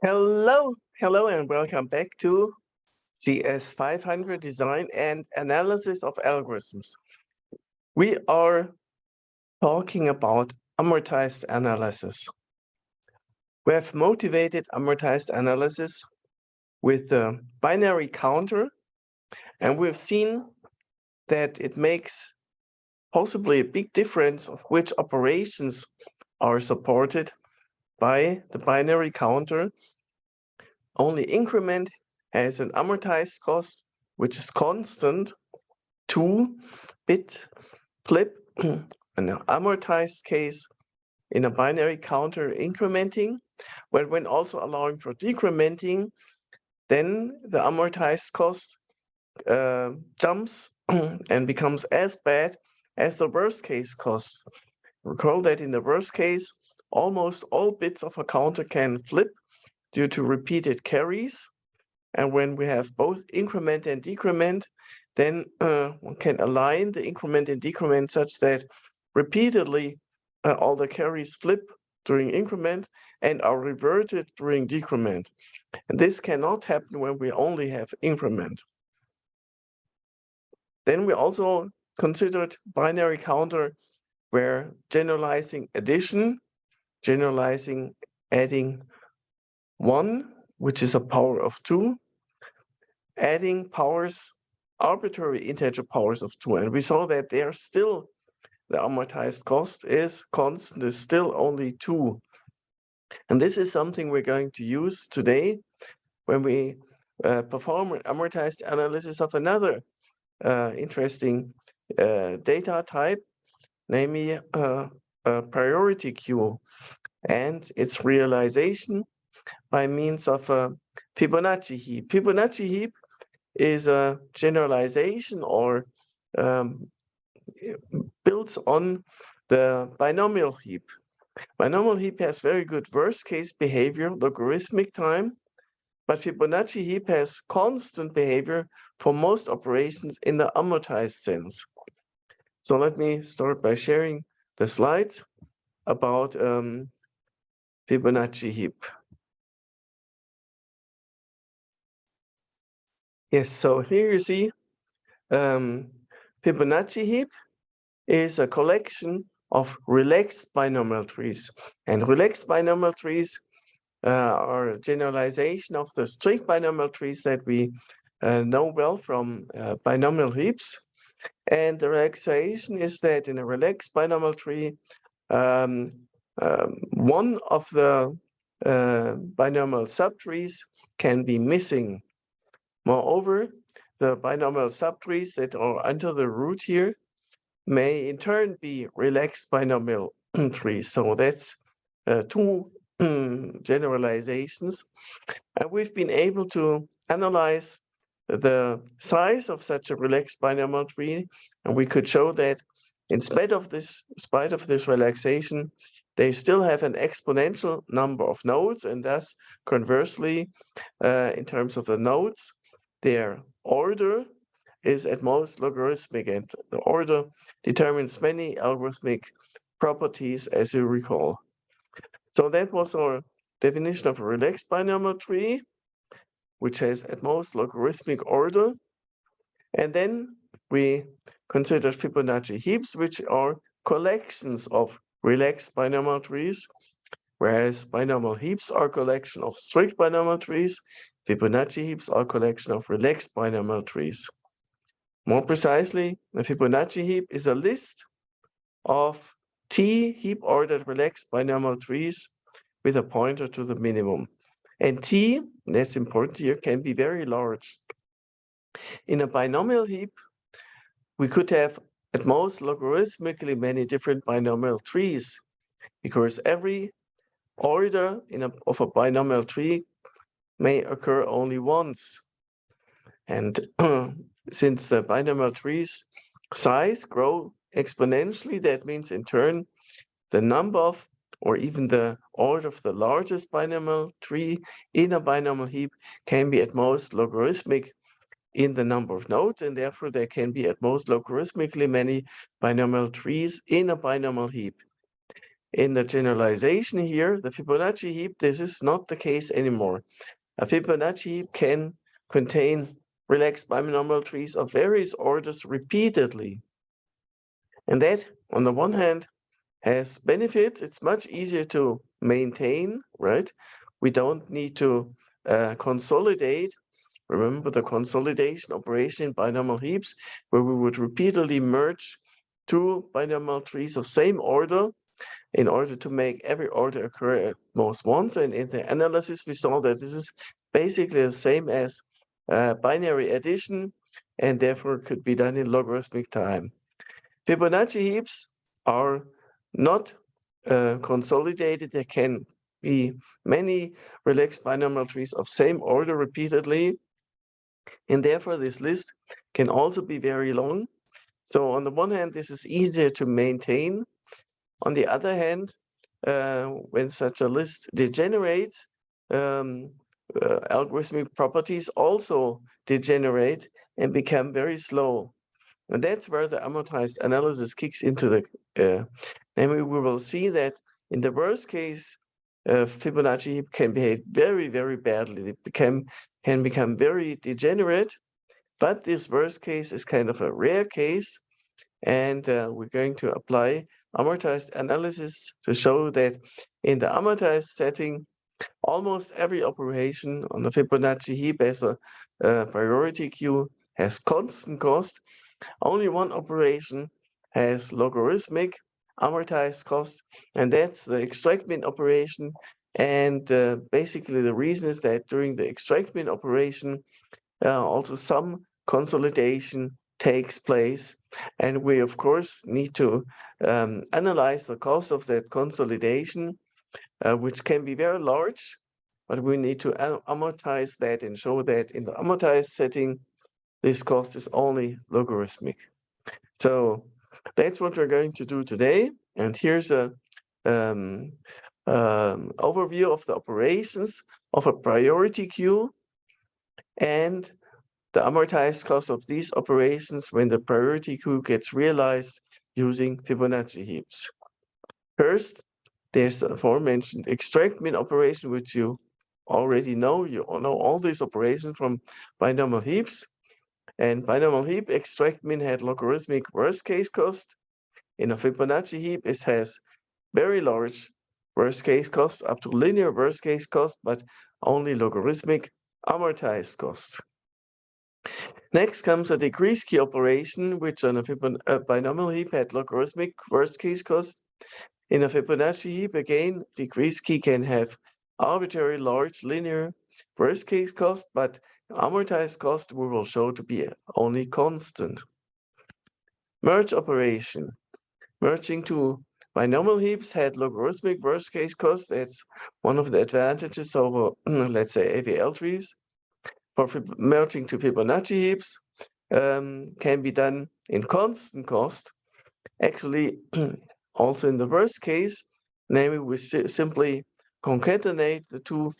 Hello, and welcome back to CS500 Design and Analysis of Algorithms. We are talking about amortized analysis. We have motivated amortized analysis with the binary counter, and we've seen that it makes possibly a big difference of which operations are supported by the binary counter. Only increment has an amortized cost, which is constant, 2-bit flip, an amortized case in a binary counter incrementing, but when also allowing for decrementing, then the amortized cost jumps and becomes as bad as the worst case cost. Recall that in the worst case, almost all bits of a counter can flip due to repeated carries. And when we have both increment and decrement, then one can align the increment and decrement such that repeatedly all the carries flip during increment and are reverted during decrement. And this cannot happen when we only have increment. Then we also considered binary counter where generalizing addition, generalizing adding 1, which is a power of 2, adding powers, arbitrary integer powers of 2. And we saw that there still the amortized cost is constant, is still only 2. And this is something we're going to use today when we perform an amortized analysis of another interesting data type, namely a priority queue and its realization by means of a Fibonacci heap. Fibonacci heap is a generalization or built on the binomial heap. Binomial heap has very good worst case behavior, logarithmic time, but Fibonacci heap has constant behavior for most operations in the amortized sense. So let me start by sharing the slides about Fibonacci heap. Yes, so here you see Fibonacci heap is a collection of relaxed binomial trees. And relaxed binomial trees are a generalization of the strict binomial trees that we know well from binomial heaps. And the relaxation is that in a relaxed binomial tree, one of the binomial subtrees can be missing. Moreover, the binomial subtrees that are under the root here may in turn be relaxed binomial trees. So that's two generalizations. And we've been able to analyze the size of such a relaxed binomial tree, and we could show that in spite of this relaxation, they still have an exponential number of nodes, and thus conversely, in terms of the nodes, their order is at most logarithmic, and the order determines many algorithmic properties, as you recall. So that was our definition of a relaxed binomial tree, which has at most logarithmic order. And then we considered Fibonacci heaps, which are collections of relaxed binomial trees, whereas binomial heaps are a collection of strict binomial trees. Fibonacci heaps are a collection of relaxed binomial trees. More precisely, a Fibonacci heap is a list of T heap-ordered relaxed binomial trees with a pointer to the minimum. And T, that's important here, can be very large. In a binomial heap, we could have at most logarithmically many different binomial trees, because every order of a binomial tree may occur only once. And since the binomial trees size grow exponentially, that means in turn the number of, or even the order of the largest binomial tree in a binomial heap can be at most logarithmic in the number of nodes, and therefore there can be at most logarithmically many binomial trees in a binomial heap. in the generalization here, the Fibonacci heap, this is not the case anymore. A Fibonacci heap can contain relaxed binomial trees of various orders repeatedly. And that, on the one hand, has benefits. It's much easier to maintain, right? We don't need to consolidate. Remember the consolidation operation in binomial heaps, where we would repeatedly merge two binomial trees of same order in order to make every order occur at most once. And in the analysis, we saw that this is basically the same as binary addition, and therefore could be done in logarithmic time. Fibonacci heaps are not consolidated. There can be many relaxed binomial trees of same order repeatedly, and therefore this list can also be very long. So on the one hand, this is easier to maintain. On the other hand, when such a list degenerates, algorithmic properties also degenerate and become very slow. And that's where the amortized analysis kicks into the, namely we will see that in the worst case, Fibonacci heap can behave very, very badly. It can become very degenerate, but this worst case is kind of a rare case. And we're going to apply amortized analysis to show that in the amortized setting, almost every operation on the Fibonacci heap as a priority queue has constant cost. Only one operation has logarithmic amortized cost, and that's the ExtractMin operation. And basically the reason is that during the ExtractMin operation, also some consolidation takes place. And we, of course, need to analyze the cost of that consolidation, which can be very large, but we need to amortize that and show that in the amortized setting, this cost is only logarithmic. So that's what we're going to do today. And here's a overview of the operations of a priority queue and the amortized cost of these operations when the priority queue gets realized using Fibonacci heaps. First, there's the aforementioned ExtractMin operation, which you already know. You all know all these operations from binomial heaps. And binomial heap, ExtractMin had logarithmic worst case cost. In a Fibonacci heap, it has very large worst case cost, up to linear worst case cost, but only logarithmic amortized cost. Next comes a DecreaseKey operation, which on a binomial heap had logarithmic worst case cost. In a Fibonacci heap, again, DecreaseKey can have arbitrary large linear worst case cost, but amortized cost we will show to be only constant. Merge operation. Merging two binomial heaps had logarithmic worst case cost. That's one of the advantages over, let's say, AVL trees. For merging two Fibonacci heaps can be done in constant cost. Actually, also in the worst case, namely we simply concatenate the two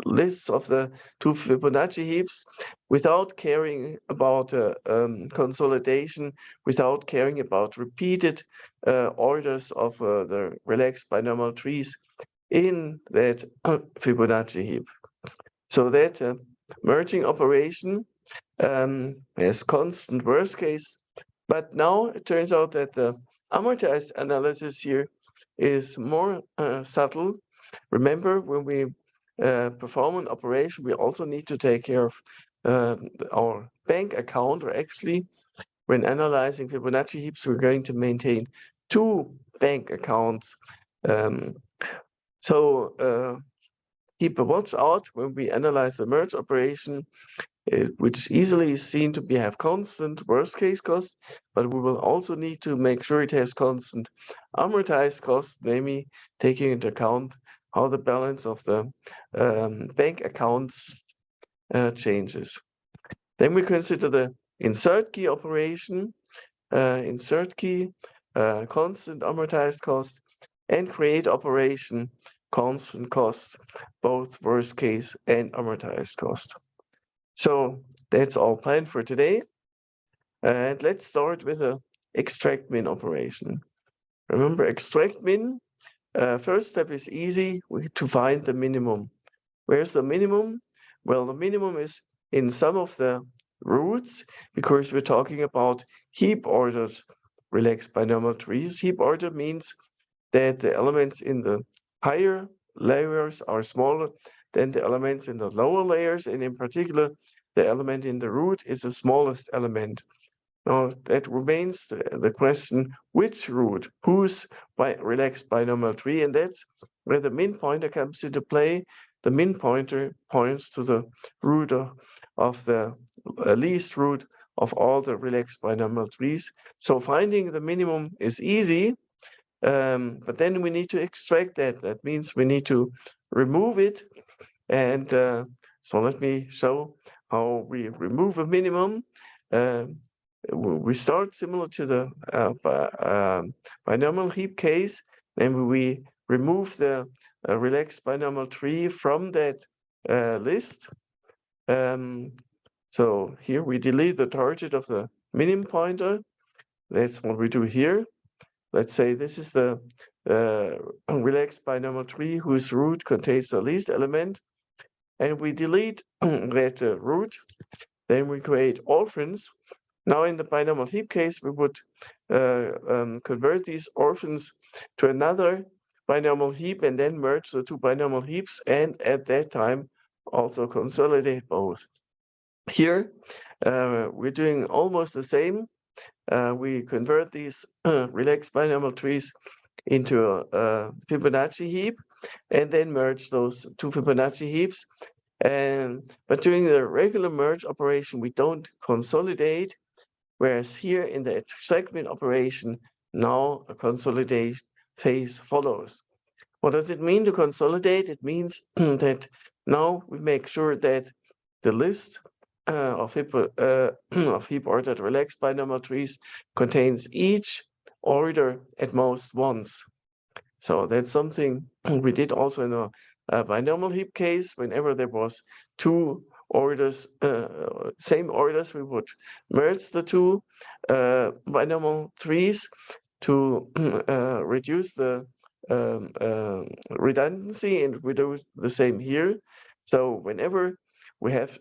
lists of the two Fibonacci heaps without caring about consolidation, without caring about repeated orders of the relaxed binomial trees in that Fibonacci heap. So that merging operation has constant worst case, but now it turns out that the amortized analysis here is more subtle. Remember, when we perform an operation, we also need to take care of our bank account, or actually, when analyzing Fibonacci heaps, we're going to maintain two bank accounts. Keep a watch out when we analyze the merge operation, which easily is seen to have constant worst case cost, but we will also need to make sure it has constant amortized cost, namely taking into account how the balance of the bank accounts changes. Then we consider the insert key operation, insert key, constant amortized cost, and create operation, constant cost, both worst case and amortized cost. So that's all planned for today. And let's start with a ExtractMin operation. Remember, ExtractMin First step is easy, to find the minimum. Where's the minimum? Well, the minimum is in some of the roots, because we're talking about heap-ordered relaxed binomial trees. Heap-order means that the elements in the higher layers are smaller than the elements in the lower layers, and in particular, the element in the root is the smallest element. Now, that remains the question, which root, whose relaxed binomial tree, and that's where the min pointer comes into play. The min pointer points to the root of the least root of all the relaxed binomial trees. So finding the minimum is easy, but then we need to extract that. That means we need to remove it. And so let me show how we remove a minimum. We start similar to the binomial heap case, and we remove the relaxed binomial tree from that list. So here we delete the target of the minim pointer. That's what we do here. Let's say this is the relaxed binomial tree whose root contains the least element, and we delete that root. Then we create orphans. Now in the binomial heap case, we would convert these orphans to another binomial heap and then merge the two binomial heaps, and at that time also consolidate both. Here, we're doing almost the same. We convert these relaxed binomial trees into a Fibonacci heap and then merge those two Fibonacci heaps. But during the regular merge operation, we don't consolidate, whereas here in the ExtractMin operation, now a consolidate phase follows. What does it mean to consolidate? It means that now we make sure that the list of heap-ordered relaxed binomial trees contains each order at most once. So that's something we did also in a binomial heap case. Whenever there was two orders, same orders, we would merge the two binomial trees to reduce the redundancy, and we do the same here. So whenever we have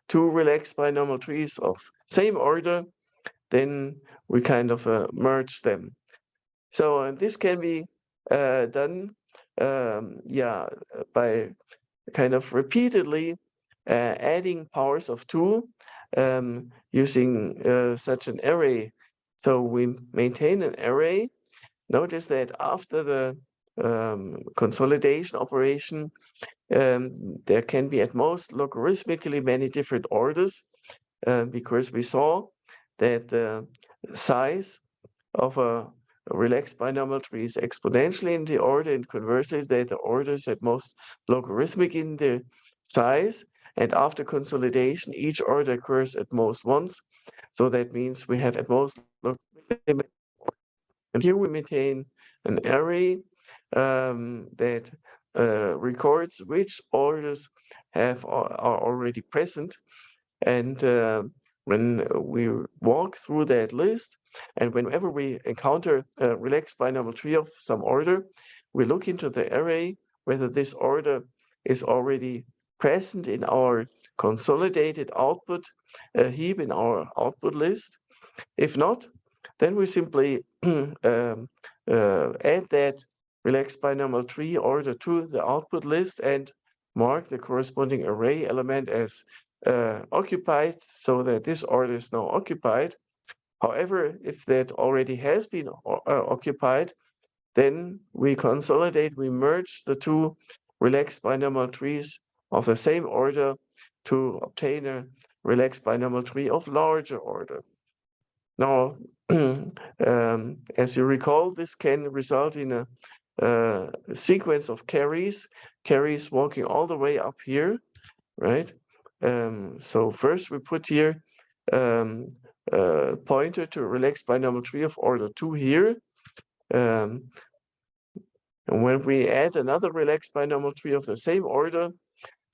two relaxed binomial trees of same order, then we kind of merge them. So this can be done by kind of repeatedly adding powers of 2 using such an array. So we maintain an array. Notice that after the consolidation operation, there can be at most logarithmically many different orders, because we saw that the size of a relaxed binomial tree is exponentially in the order, and conversely that the order is at most logarithmic in the size, and after consolidation each order occurs at most once. So that means we have at most logarithmic. And here we maintain an array that records which orders are already present, and when we walk through that list, and whenever we encounter a relaxed binomial tree of some order, we look into the array whether this order is already present in our consolidated output heap, in our output list. If not, then we simply add that relaxed binomial tree order to the output list and mark the corresponding array element as occupied, so that this order is now occupied. However, if that already has been occupied, then we consolidate, we merge the two relaxed binomial trees of the same order to obtain a relaxed binomial tree of larger order. Now, as you recall, this can result in a sequence of carries walking all the way up here, right? So first we put here pointer to a relaxed binomial tree of order 2 here. And when we add another relaxed binomial tree of the same order,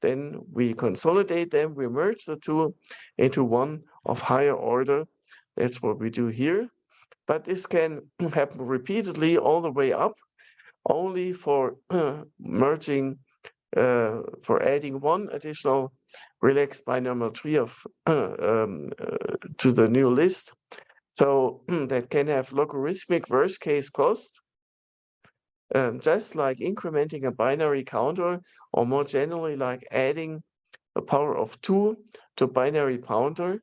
then we consolidate them, we merge the two into one of higher order. That's what we do here. But this can happen repeatedly all the way up. only for merging, for adding one additional relaxed binomial tree of to the new list. So that can have logarithmic worst case cost, just like incrementing a binary counter, or more generally like adding a power of 2 to binary counter,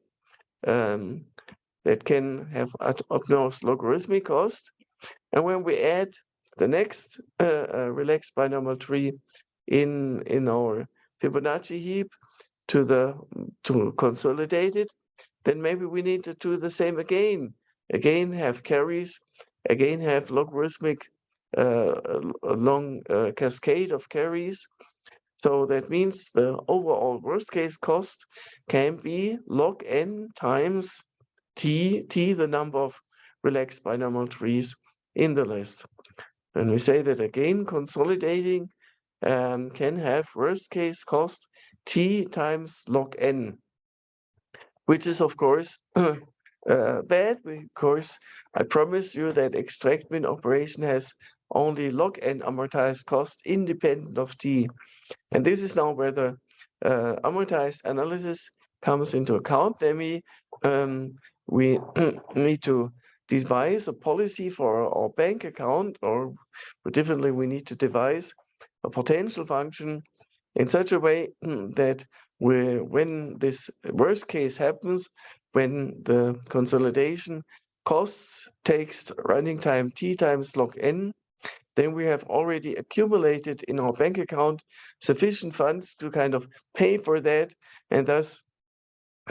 that can have utmost logarithmic cost. And when we add the next relaxed binomial tree in our Fibonacci heap to consolidate it, then maybe we need to do the same again. Again, have carries, again have logarithmic a long cascade of carries. So that means the overall worst case cost can be log n times t, the number of relaxed binomial trees in the list. And we say that again, consolidating can have worst case cost t times log n, which is of course bad, because I promise you that ExtractMin operation has only log n amortized cost independent of t. And this is now where the amortized analysis comes into account. Then we need to devise a policy for our bank account, or differently, we need to devise a potential function in such a way that when this worst case happens, when the consolidation costs takes running time t times log n, then we have already accumulated in our bank account sufficient funds to kind of pay for that, and thus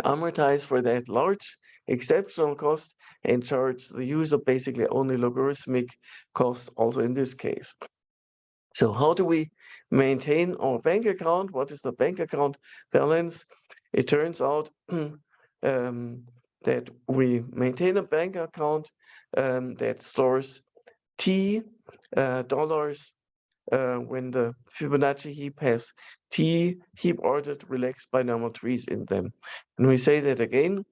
amortize for that large exceptional cost and charge the user basically only logarithmic cost also in this case. So how do we maintain our bank account? What is the bank account balance? It turns out that we maintain a bank account that stores T dollars when the Fibonacci heap has T heap ordered relaxed binomial trees in them. And we say that again,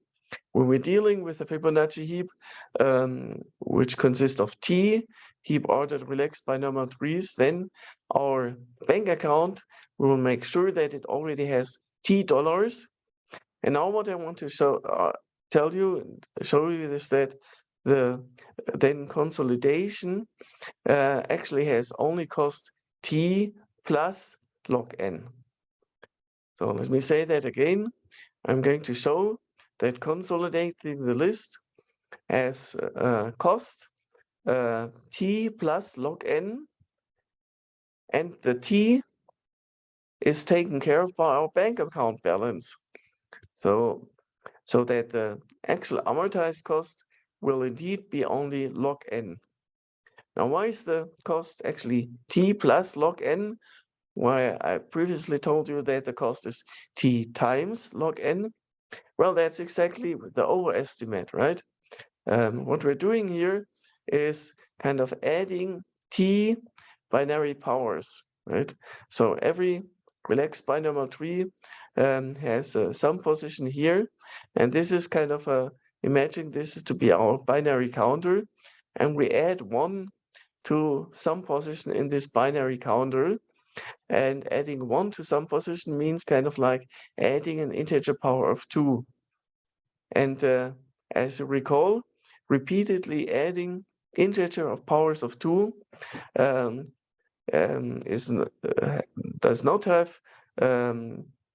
when we're dealing with the Fibonacci heap, which consists of T heap ordered relaxed binomial trees, then our bank account will make sure that it already has T dollars. And now what I want to show you is that the then consolidation actually has only cost t plus log n. So let me say that again. I'm going to show that consolidating the list has cost t plus log n, and the t is taken care of by our bank account balance. So that the actual amortized cost will indeed be only log n. Now, why is the cost actually t plus log n? Why I previously told you that the cost is t times log n? Well, that's exactly the overestimate, right? What we're doing here is kind of adding t binary powers, right? So every relaxed binomial tree has some position here, and this is kind of imagine this is to be our binary counter, and we add 1 to some position in this binary counter, and adding 1 to some position means kind of like adding an integer power of 2. And as you recall, repeatedly adding integer of powers of 2 does not have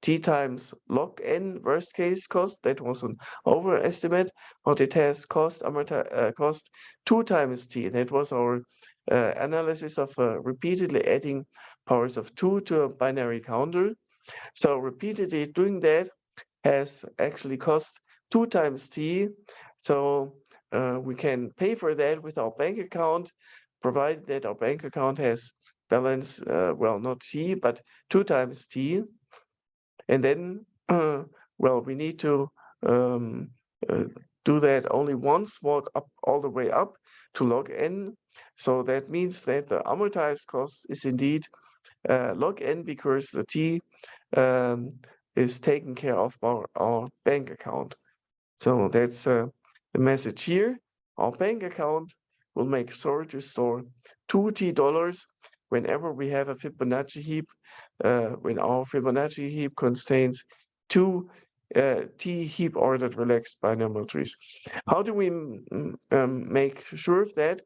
t times log n worst case cost. That was an overestimate, but it has cost 2 times t. That was our analysis of repeatedly adding powers of 2 to a binary counter. So repeatedly doing that has actually cost 2 times t. So we can pay for that with our bank account, provided that our bank account has balance, well, not t, but 2 times t. And then, well, we need to do that only once, walk up all the way up to log n. So that means that the amortized cost is indeed log n, because the t is taken care of by our bank account. So that's the message here. Our bank account will make sure to store $2 t whenever we have a Fibonacci heap, when our Fibonacci heap contains two T heap ordered relaxed binomial trees. How do we make sure of that?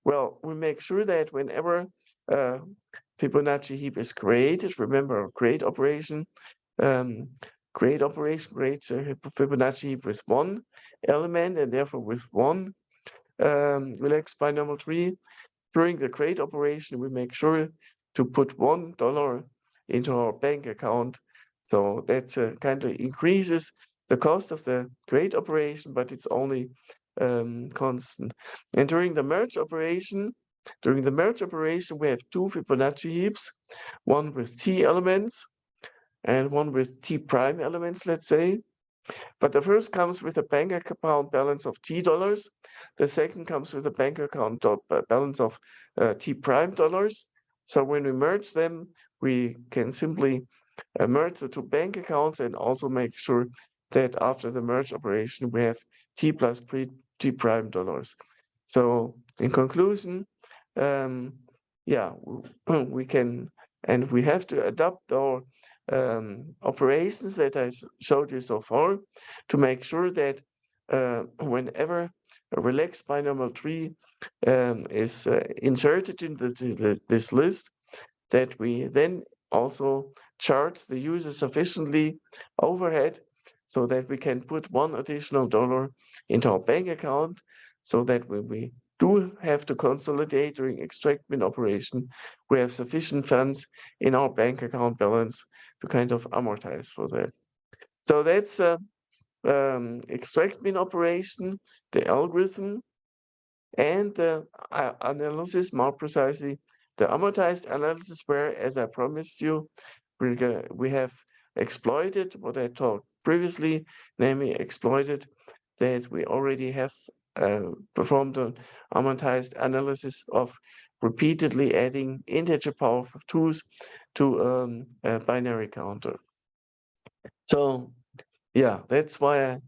Well, we make sure that whenever Fibonacci heap is created, remember our create operation creates a Fibonacci heap with one element and therefore with one relaxed binomial tree. During the create operation, we make sure to put $1 into our bank account. So that kind of increases the cost of the create operation, but it's only constant. And during the merge operation, we have two Fibonacci heaps, one with T elements and one with T prime elements, let's say. But the first comes with a bank account balance of T dollars. The second comes with a bank account balance of T prime dollars. So when we merge them, we can simply merge the two bank accounts and also make sure that after the merge operation, we have T plus T prime dollars. So in conclusion, yeah, we can, and we have to adopt our operations that I showed you so far to make sure that whenever a relaxed binomial tree is inserted into this list, that we then also charge the user sufficiently overhead so that we can put one additional dollar into our bank account, so that when we do have to consolidate during ExtractMin operation, we have sufficient funds in our bank account balance to kind of amortize for that. So that's ExtractMin operation, the algorithm, and the analysis, more precisely, the amortized analysis, where, as I promised you, we have exploited what I taught previously, namely exploited that we already have performed an amortized analysis of repeatedly adding integer power of 2s to a binary counter. So yeah, that's why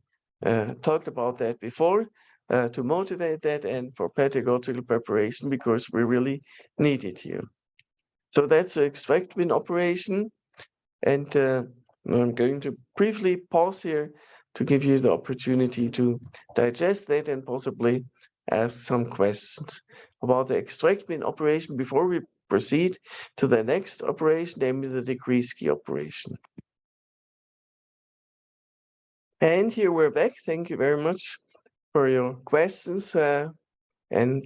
I talked about that before, to motivate that and for pedagogical preparation, because we really need it here. So that's the ExtractMin operation. And I'm going to briefly pause here to give you the opportunity to digest that and possibly ask some questions about the ExtractMin operation before we proceed to the next operation, namely the DecreaseKey operation. And here we're back. Thank you very much for your questions and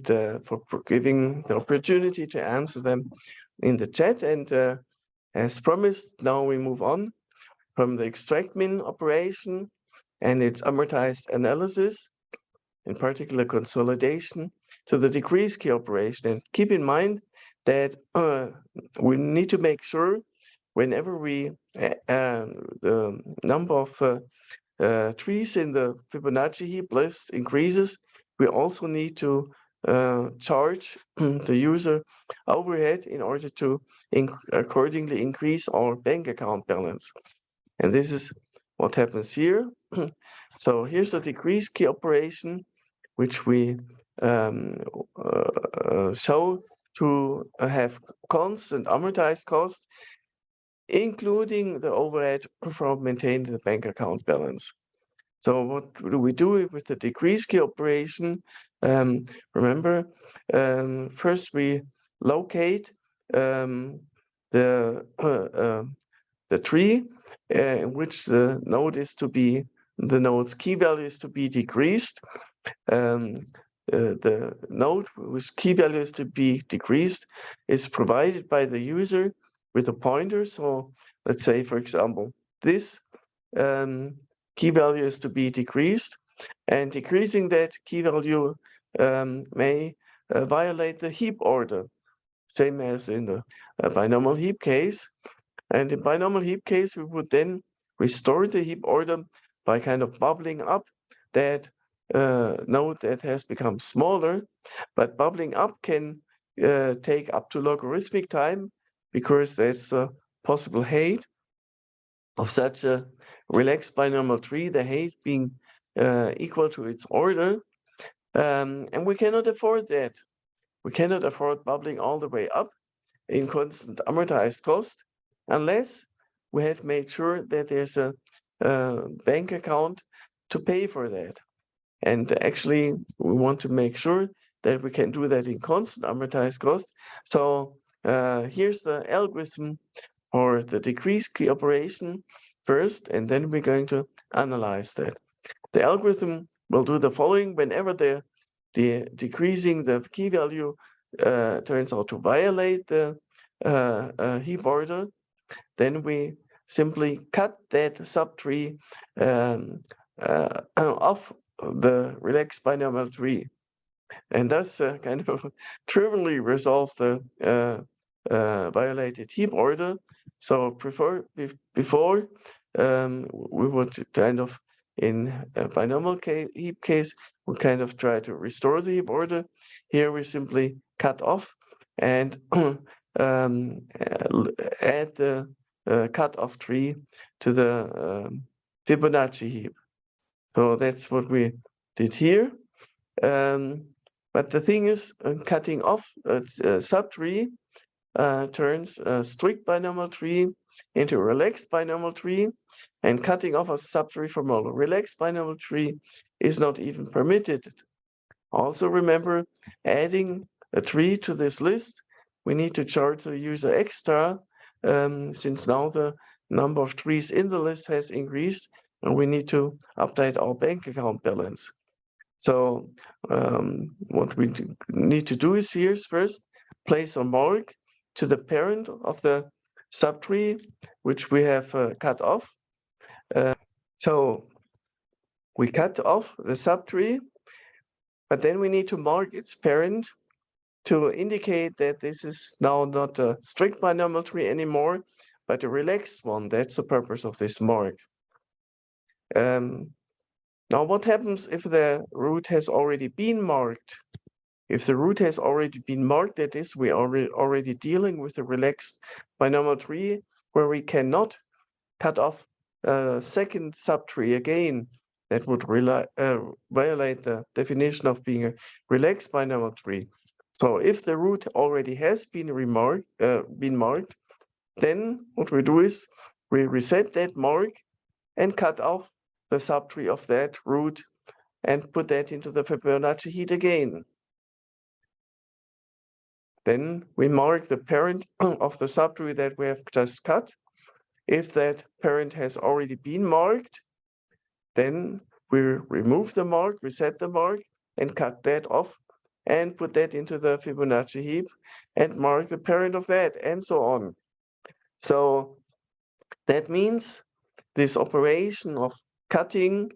for giving the opportunity to answer them in the chat. And as promised, now we move on from the ExtractMin operation and its amortized analysis, in particular consolidation, to the DecreaseKey operation. And keep in mind that we need to make sure whenever we the number of trees in the Fibonacci heap list increases, we also need to charge the user overhead in order to accordingly increase our bank account balance. And this is what happens here. So here's a DecreaseKey operation, which we show to have constant amortized cost, including the overhead from maintaining the bank account balance. So what do we do with the DecreaseKey operation? Remember, first we locate the tree in which the node is to be, the node's key value is to be decreased. The node whose key value is to be decreased is provided by the user with a pointer. So let's say, for example, this key value is to be decreased, and decreasing that key value may violate the heap order, same as in the binomial heap case. And in binomial heap case, we would then restore the heap order by kind of bubbling up that node that has become smaller. But bubbling up can take up to logarithmic time, because that's a possible height of such a relaxed binomial tree, the height being equal to its order. And we cannot afford that. We cannot afford bubbling all the way up. in constant amortized cost, unless we have made sure that there's a bank account to pay for that. And actually, we want to make sure that we can do that in constant amortized cost. So here's the algorithm for the decrease key operation first, and then we're going to analyze that. The algorithm will do the following: whenever the decreasing the key value turns out to violate the heap order, then we simply cut that subtree off the relaxed binomial tree, and thus kind of trivially resolve the violated heap order. So before we would kind of, in a binomial heap case, we kind of try to restore the heap order. Here we simply cut off and add the cut-off tree to the Fibonacci heap. So that's what we did here. But the thing is, cutting off a subtree turns a strict binomial tree into a relaxed binomial tree, and cutting off a subtree from a relaxed binomial tree is not even permitted. Also remember, adding a tree to this list, we need to charge the user extra, since now the number of trees in the list has increased, and we need to update our bank account balance. So what we need to do is here first place a mark to the parent of the subtree, which we have cut off. So we cut off the subtree, but then we need to mark its parent to indicate that this is now not a strict binomial tree anymore, but a relaxed one. That's the purpose of this mark. Now, what happens if the root has already been marked? If the root has already been marked, that is, we are already dealing with a relaxed binomial tree where we cannot cut off a second subtree again. That would violate the definition of being a relaxed binomial tree. So if the root already has been marked, then what we do is we reset that mark and cut off the subtree of that root and put that into the Fibonacci heap again. Then we mark the parent of the subtree that we have just cut. If that parent has already been marked, then we remove the mark, reset the mark, and cut that off and put that into the Fibonacci heap and mark the parent of that, and so on. So that means this operation of cutting,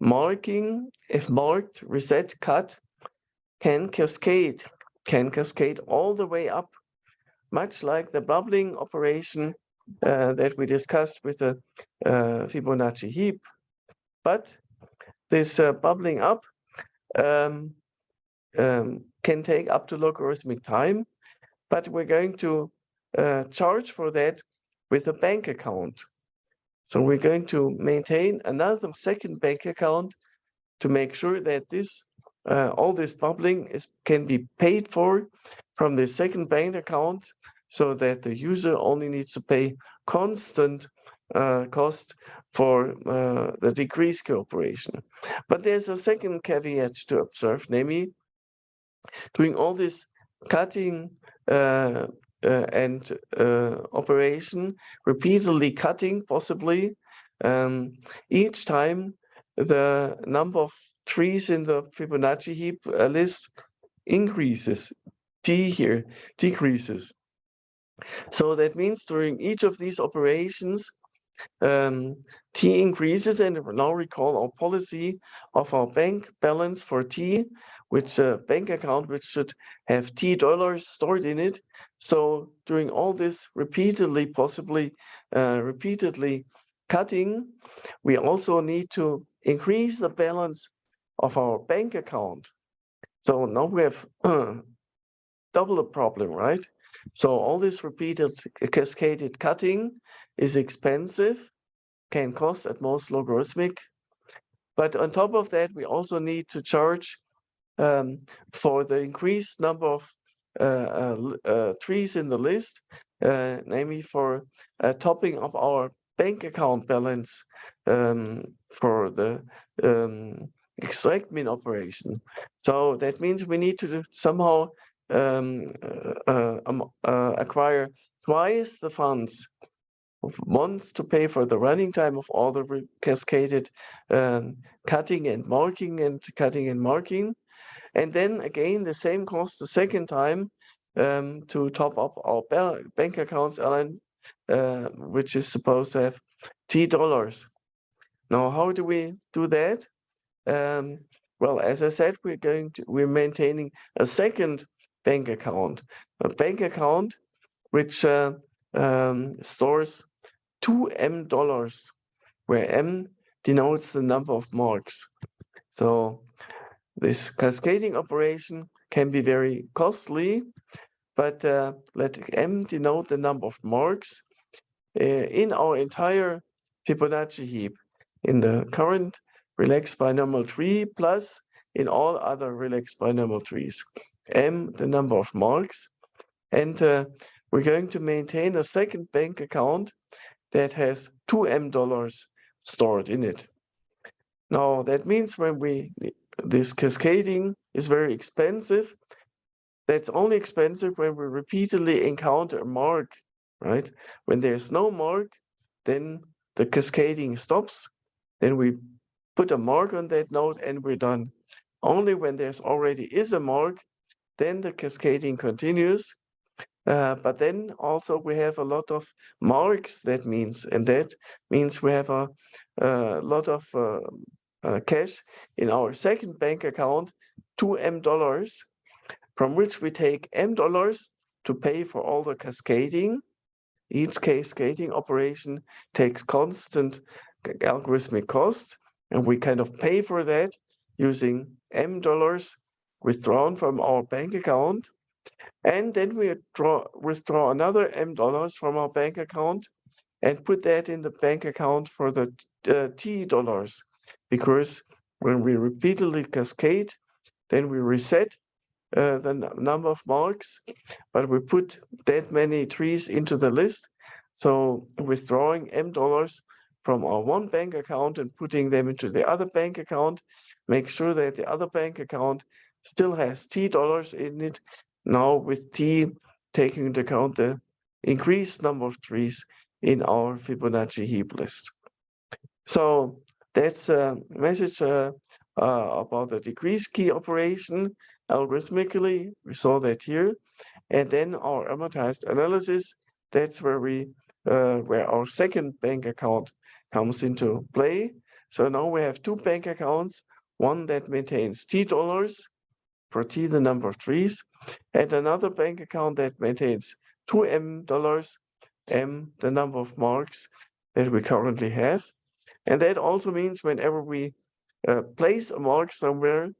marking, if marked, reset, cut, can cascade all the way up, much like the bubbling operation that we discussed with the Fibonacci heap. But this bubbling up can take up to logarithmic time, but we're going to charge for that with a bank account. So we're going to maintain another second bank account to make sure that this all this bubbling can be paid for from the second bank account, so that the user only needs to pay constant cost for the decrease key operation. But there's a second caveat to observe, namely, doing all this cutting and operation, repeatedly cutting, possibly, each time the number of trees in the Fibonacci heap list increases. T here decreases. So that means during each of these operations, T increases, and now recall our policy of our bank balance for T, which bank account which should have $T stored in it. So during all this repeatedly, repeatedly cutting, we also need to increase the balance of our bank account. So now we have double the problem, right? So all this repeated cascaded cutting is expensive, can cost at most logarithmic. But on top of that, we also need to charge for the increased number of trees in the list, namely for topping up our bank account balance for the ExtractMin operation. So that means we need to somehow acquire twice the funds once to pay for the running time of all the cascaded cutting and marking and then again the same cost the second time to top up our bank accounts which is supposed to have $T. Now how do we do that? Well, as I said, we're maintaining a second bank account, which stores $2M, where M denotes the number of marks. So this cascading operation can be very costly, but let M denote the number of marks in our entire Fibonacci heap, in the current relaxed binomial tree, plus in all other relaxed binomial trees. M, the number of marks. And we're going to maintain a second bank account that has $2M stored in it. Now, that means when this cascading is very expensive. That's only expensive when we repeatedly encounter a mark, right? When there's no mark, then the cascading stops. Then we put a mark on that node and we're done. Only when there's already is a mark, then the cascading continues. But then also we have a lot of marks, that means we have a lot of cash in our second bank account, $2M, from which we take $M to pay for all the cascading. Each cascading operation takes constant algorithmic cost, and we kind of pay for that using $M withdrawn from our bank account. And then we withdraw another $M from our bank account and put that in the bank account for the T dollars. Because when we repeatedly cascade, then we reset the number of marks, but we put that many trees into the list. So withdrawing $M from our one bank account and putting them into the other bank account, make sure that the other bank account still has T dollars in it. Now with T taking into account the increased number of trees in our Fibonacci heap list. So that's a message about the DecreaseKey operation. Algorithmically, we saw that here. And then our amortized analysis, that's where where our second bank account comes into play. So now we have two bank accounts, one that maintains T dollars, for T the number of trees, and another bank account that maintains $2M, M the number of marks that we currently have. And that also means whenever we place a mark somewhere,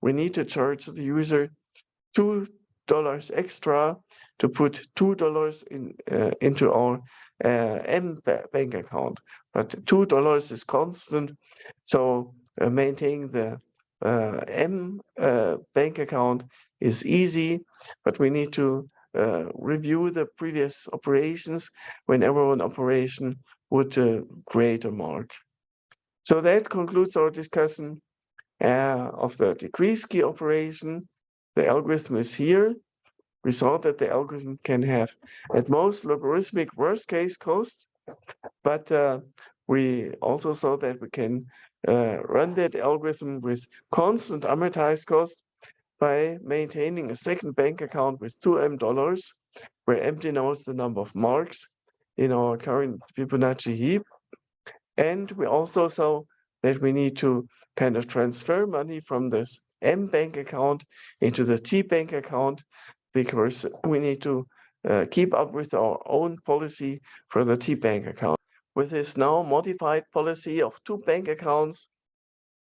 we need to charge the user $2 extra to put $2 into our M bank account. But $2 is constant, so maintaining the M bank account is easy, but we need to review the previous operations whenever an operation would create a mark. So that concludes our discussion of the DecreaseKey operation. The algorithm is here. We saw that the algorithm can have at most logarithmic worst case cost, but we also saw that we can run that algorithm with constant amortized cost by maintaining a second bank account with $2M, where M denotes the number of marks in our current Fibonacci heap. And we also saw that we need to kind of transfer money from this M bank account into the T bank account, because we need to keep up with our own policy for the T bank account. With this now modified policy of two bank accounts,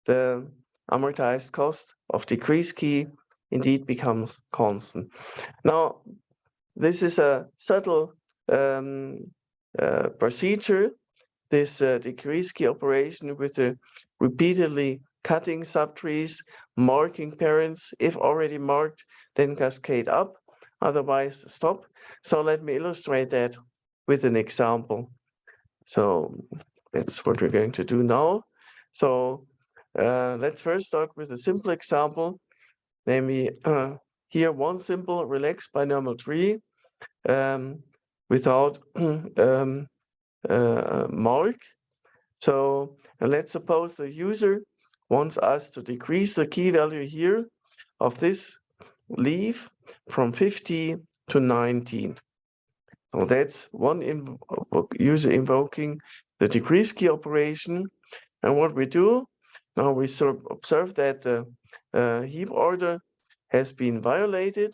the amortized cost of DecreaseKey indeed becomes constant. Now, this is a subtle procedure, this DecreaseKey operation with the repeatedly cutting subtrees, marking parents, if already marked, then cascade up otherwise stop. So let me illustrate that with an example. So that's what we're going to do now. So let's first start with a simple example, namely here one simple relaxed binomial tree without mark. So let's suppose the user wants us to decrease the key value here of this leaf from 50 to 19. So that's one user invoking the decrease key operation. And what we do, now we observe that the heap order has been violated.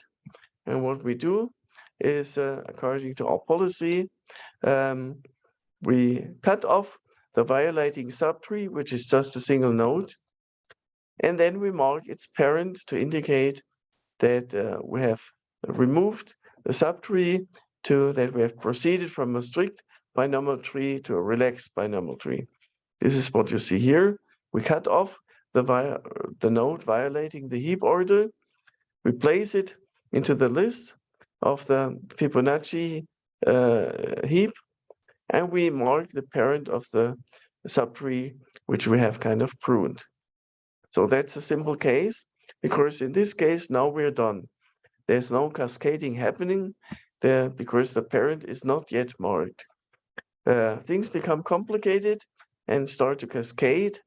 And what we do is, according to our policy, we cut off the violating subtree, which is just a single node. And then we mark its parent to indicate that we have removed the subtree, to that we have proceeded from a strict binomial tree to a relaxed binomial tree. This is what you see here. We cut off the node violating the heap order. We place it into the list of the Fibonacci heap, and we mark the parent of the subtree, which we have kind of pruned. So that's a simple case, because in this case, now we're done. There's no cascading happening there because the parent is not yet marked. Things become complicated and start to cascade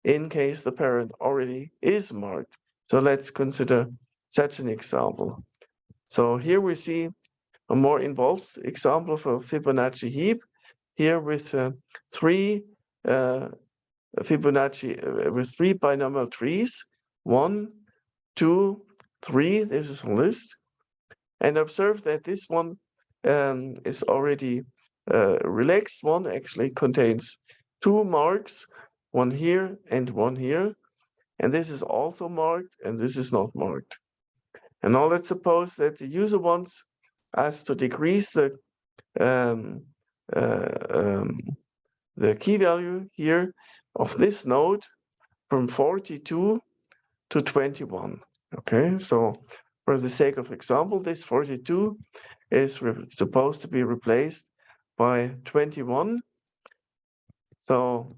in case the parent already is marked. So let's consider such an example. So here we see a more involved example for Fibonacci heap, here with three Fibonacci with three binomial trees, 1, 2, 3. This is a list, and observe that this one is already relaxed one, actually contains 2 marks, one here and one here, and this is also marked and this is not marked. And now let's suppose that the user wants us to decrease the key value here of this node from 42 to 21. Okay, so for the sake of example, this 42 is supposed to be replaced by 21. So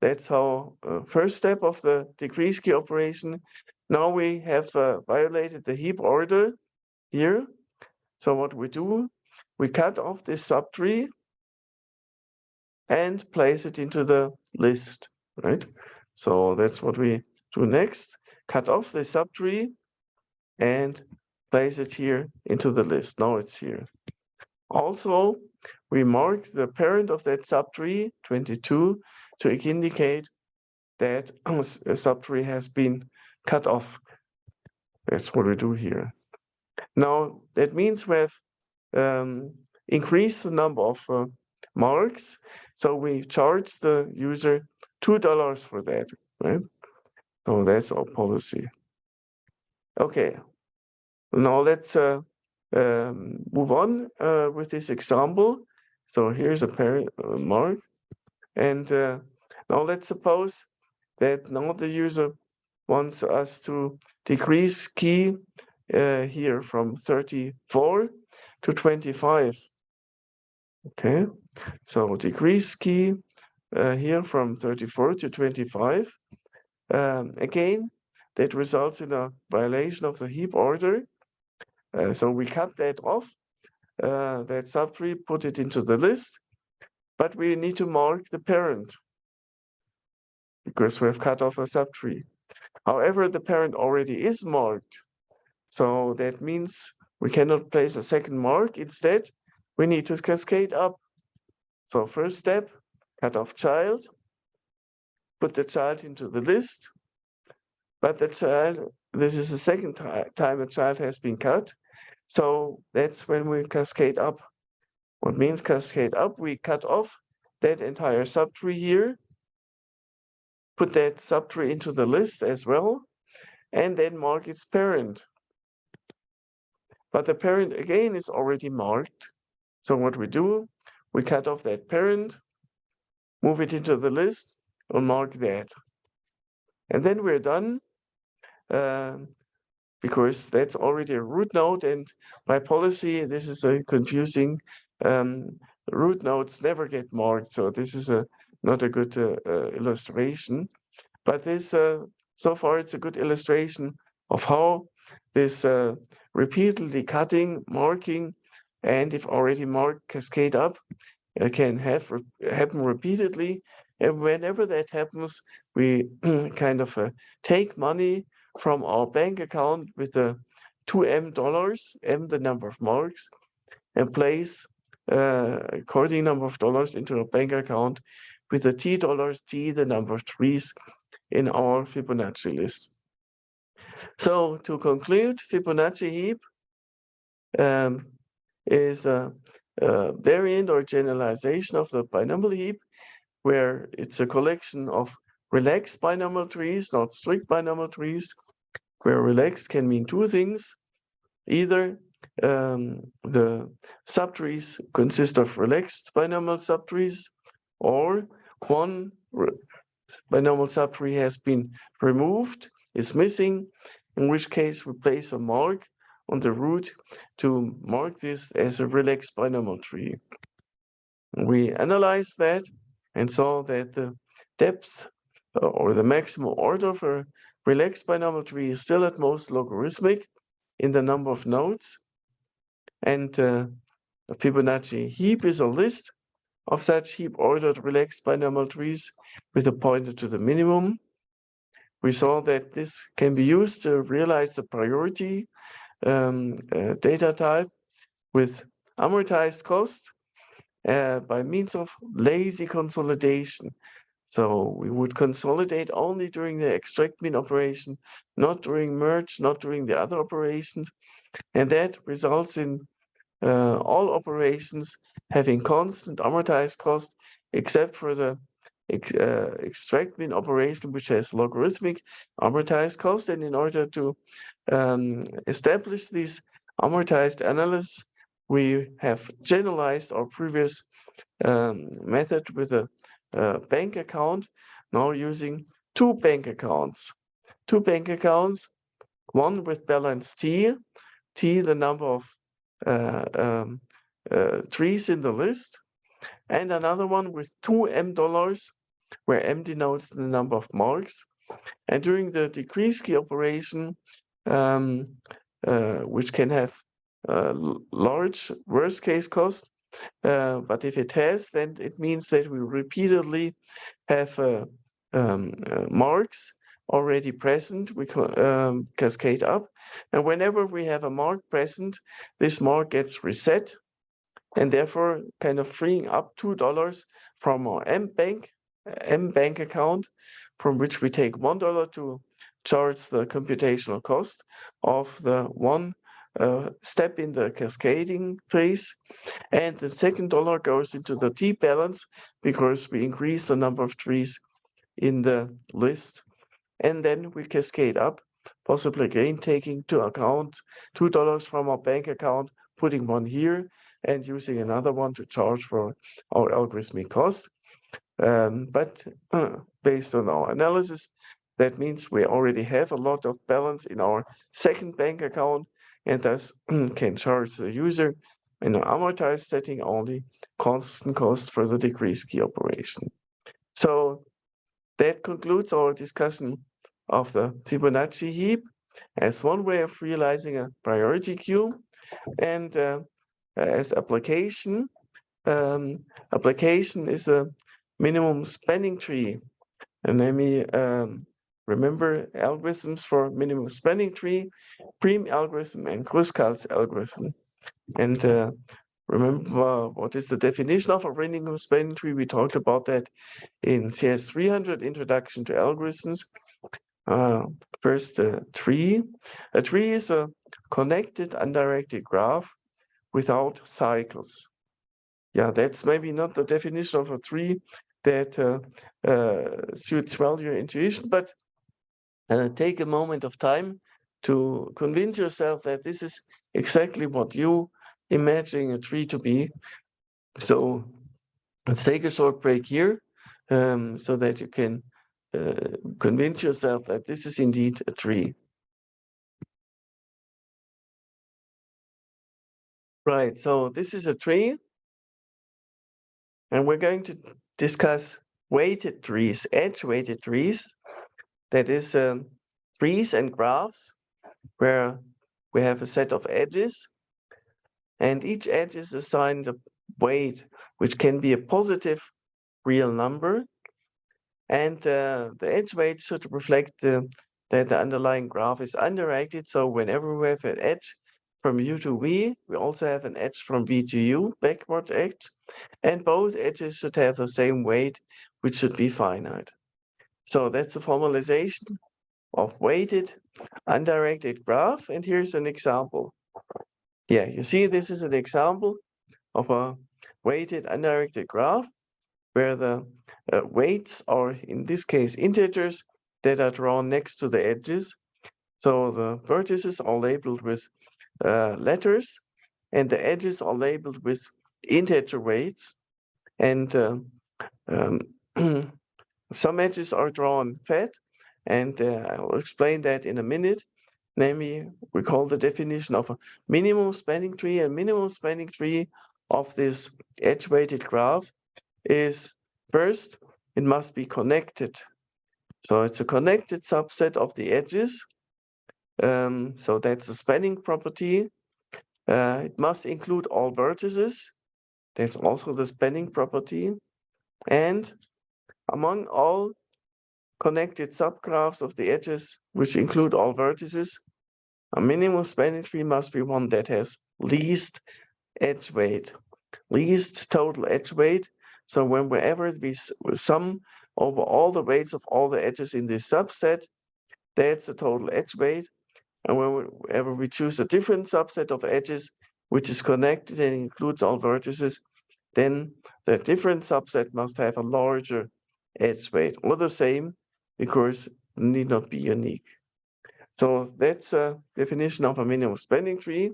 that's our first step of the decrease key operation. Now we have violated the heap order here. So what we do, we cut off this subtree and place it into the list, right? So that's what we do next. Cut off the subtree and place it here into the list. Now it's here. Also, we mark the parent of that subtree, 22, to indicate that a subtree has been cut off. That's what we do here. Now, that means we have increased the number of marks. So we charge the user $2 for that, right? So that's our policy. Okay, now let's move on with this example. So here's a parent mark. And now let's suppose that now the user wants us to decrease key here from 34 to 25. Okay, so decrease key here from 34 to 25. Again, that results in a violation of the heap order. So we cut that off, that subtree, put it into the list, but we need to mark the parent because we have cut off a subtree. However, the parent already is marked. So that means we cannot place a second mark. Instead, we need to cascade up. So first step, cut off child, put the child into the list, but the child, this is the second time a child has been cut. So that's when we cascade up. What means cascade up? We cut off that entire subtree here, put that subtree into the list as well, and then mark its parent. But the parent again is already marked. So what we do, we cut off that parent, move it into the list, and mark that. And then we're done. because that's already a root node, and by policy, this is a confusing. Root nodes never get marked, so this is not a good illustration. But this, so far, it's a good illustration of how this repeatedly cutting, marking, and if already marked, cascade up can happen repeatedly. And whenever that happens, we kind of take money from our bank account with the $2M, M the number of marks, and place according number of dollars into a bank account with the $T, T the number of trees in our Fibonacci list. So to conclude, Fibonacci heap is a variant or generalization of the binomial heap, where it's a collection of relaxed binomial trees, not strict binomial trees, where relaxed can mean two things. Either the subtrees consist of relaxed binomial subtrees, or one binomial subtree has been removed, is missing, in which case we place a mark on the root to mark this as a relaxed binomial tree. We analyzed that and saw that the depth or the maximum order of a relaxed binomial tree is still at most logarithmic in the number of nodes. And a Fibonacci heap is a list of such heap-ordered relaxed binomial trees with a pointer to the minimum. We saw that this can be used to realize the priority data type with amortized cost by means of lazy consolidation. So we would consolidate only during the ExtractMin operation, not during merge, not during the other operations. And that results in all operations having constant amortized cost, except for the ExtractMin operation, which has logarithmic amortized cost. And in order to establish this amortized analysis, we have generalized our previous method with a bank account, now using two bank accounts. Two bank accounts, one with balance T the number of trees in the list, and another one with $2M, where M denotes the number of marks. And during the DecreaseKey operation, which can have large worst case cost, but if it has, then it means that we repeatedly have marks already present. We cascade up, and whenever we have a mark present, this mark gets reset, and therefore kind of freeing up $2 from our M bank account, from which we take $1 to charge the computational cost of the one step in the cascading phase, and the second dollar goes into the T balance because we increase the number of trees in the list, and then we cascade up, possibly again taking into account $2 from our bank account, putting one here, and using another one to charge for our algorithmic cost. But based on our analysis, that means we already have a lot of balance in our second bank account, and thus can charge the user in an amortized setting only constant cost for the DecreaseKey operation. So that concludes our discussion of the Fibonacci heap as one way of realizing a priority queue, and as application. Application is a minimum spanning tree, and let me remember algorithms for minimum spanning tree, Prim algorithm and Kruskal's algorithm. And remember what is the definition of a minimum spanning tree? We talked about that in CS 300, Introduction to Algorithms. First, a tree. A tree is a connected undirected graph without cycles. Yeah, that's maybe not the definition of a tree that suits well your intuition, but take a moment of time to convince yourself that this is exactly what you imagine a tree to be. So let's take a short break here so that you can convince yourself that this is indeed a tree. Right, so this is a tree, and we're going to discuss weighted trees, edge-weighted trees. That is trees and graphs where we have a set of edges, and each edge is assigned a weight, which can be a positive real number. And the edge weight should reflect that the underlying graph is underacted. So whenever we have an edge from U to V, we also have an edge from V to U, backward edge. And both edges should have the same weight, which should be finite. So that's a formalization of weighted undirected graph. And here's an example. Yeah, you see, this is an example of a weighted undirected graph where the weights are, in this case, integers that are drawn next to the edges. So the vertices are labeled with letters, and the edges are labeled with integer weights. And some edges are drawn fat, and I'll explain that in a minute. Namely, we call the definition of a minimum spanning tree. A minimum spanning tree of this edge-weighted graph is, first, it must be connected. So it's a connected subset of the edges. So that's a spanning property. It must include all vertices. That's also the spanning property. And among all connected subgraphs of the edges, which include all vertices, a minimum spanning tree must be one that has least edge weight, least total edge weight. So whenever we sum over all the weights of all the edges in this subset, that's the total edge weight. And whenever we choose a different subset of edges, which is connected and includes all vertices, then the different subset must have a larger edge weight, or the same, because it need not be unique. So that's a definition of a minimum spanning tree.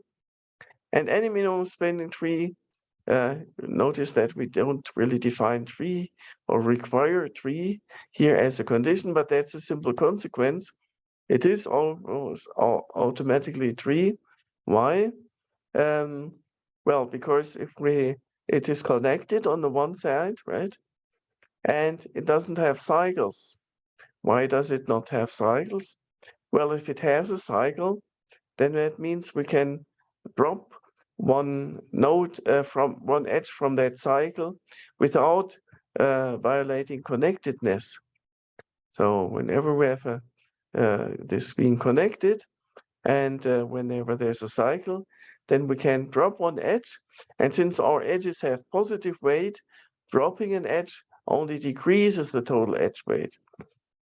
And any minimum spanning tree, notice that we don't really define tree or require tree here as a condition, but that's a simple consequence. It is almost automatically tree. Why? Well, because if it is connected on the one side, right? And it doesn't have cycles. Why does it not have cycles? Well, if it has a cycle, then that means we can drop one node from one edge from that cycle without violating connectedness. So whenever we have this being connected, and whenever there's a cycle, then we can drop one edge. And since our edges have positive weight, dropping an edge only decreases the total edge weight.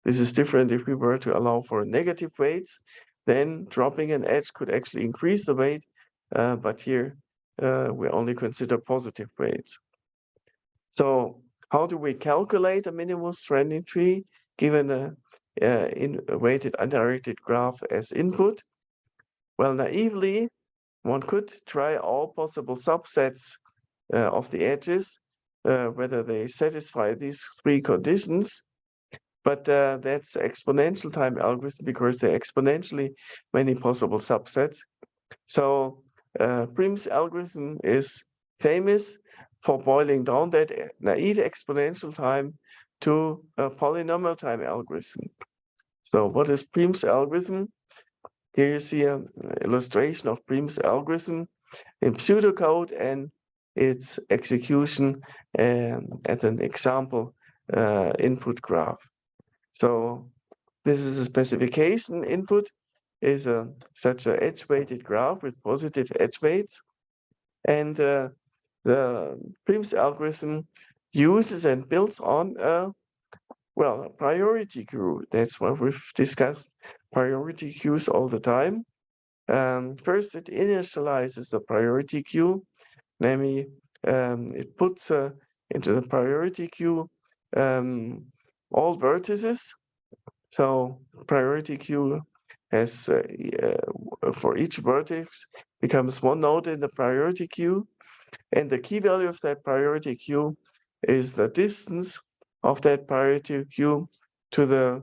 This is different if we were to allow for negative weights, then dropping an edge could actually increase the weight, but here we only consider positive weights. So how do we calculate a minimum spanning tree given a weighted undirected graph as input? Well, naively, one could try all possible subsets of the edges, whether they satisfy these three conditions. But that's exponential time algorithm because there are exponentially many possible subsets. So Prim's algorithm is famous for boiling down that naive exponential time to a polynomial time algorithm. So what is Prim's algorithm? Here you see an illustration of Prim's algorithm in pseudocode and its execution at an example input graph. So this is a specification. Input is such an edge-weighted graph with positive edge weights. And the Prim's algorithm uses and builds on a priority queue. That's what we've discussed, priority queues all the time. First, it initializes the priority queue, namely it puts into the priority queue all vertices. So priority queue has for each vertex becomes one node in the priority queue, and the key value of that priority queue is the distance of that priority queue to the